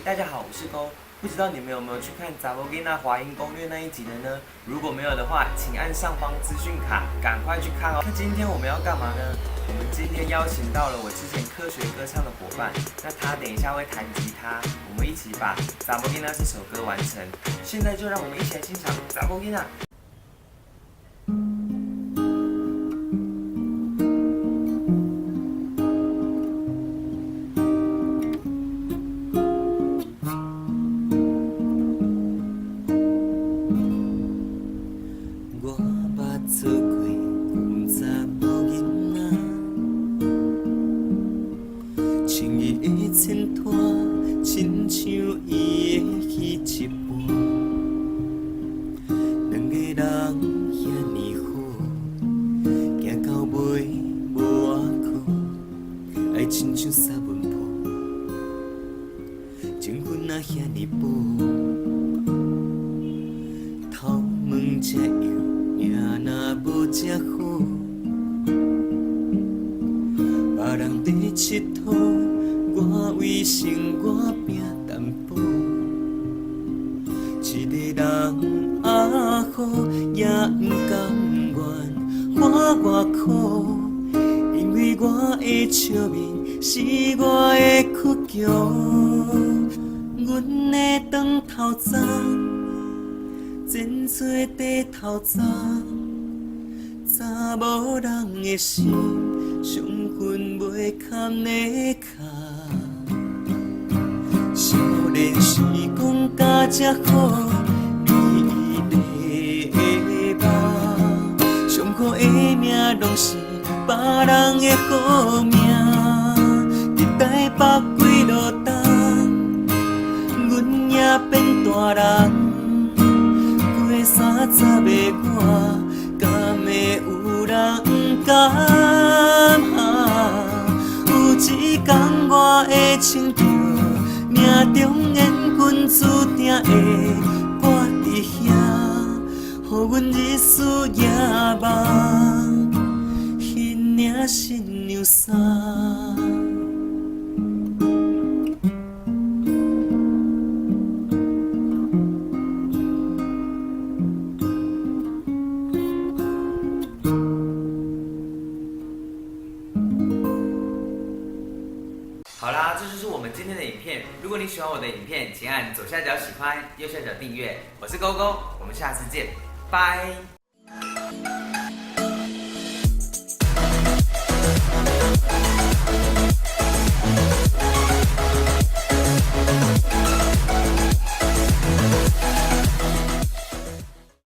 大家好，我是勾。不知道你们有没有去看《查某囡仔华音攻略》那一集的呢？如果没有的话，请按上方资讯卡，赶快去看哦。那今天我们要干嘛呢？我们今天邀请到了我之前科学歌唱的伙伴，那他等一下会弹吉他，我们一起把《查某囡仔》这首歌完成。现在就让我们一起来欣赏《查某囡仔》。我捌做过讲查某囡仔，穿伊的衬拖，亲像伊的戏一般。两个人遐尼好，行到尾无外靠，爱亲像三文坡，情分啊遐尼薄，头毛才油。命若无这好，别人在佚佗，我为生活拼淡薄。一个人好，也不甘愿活外苦，因为我的笑面是我的倔强，阮的长头鬃。前做地头鬃，查某人的心，伤痕袂堪的卡。少年时光甲这好，美丽的梦，上苦的命拢是别人的好命。伫台北几落冬，阮也变大人。30的我，敢会有人敢有一天我会穿着命中缘分注定会挂伫遐，予阮日思夜梦，迄领新娘衫。好啦，这就是我们今天的影片。如果你喜欢我的影片，请按左下角喜欢，右下角订阅。我是勾勾，我们下次见，拜。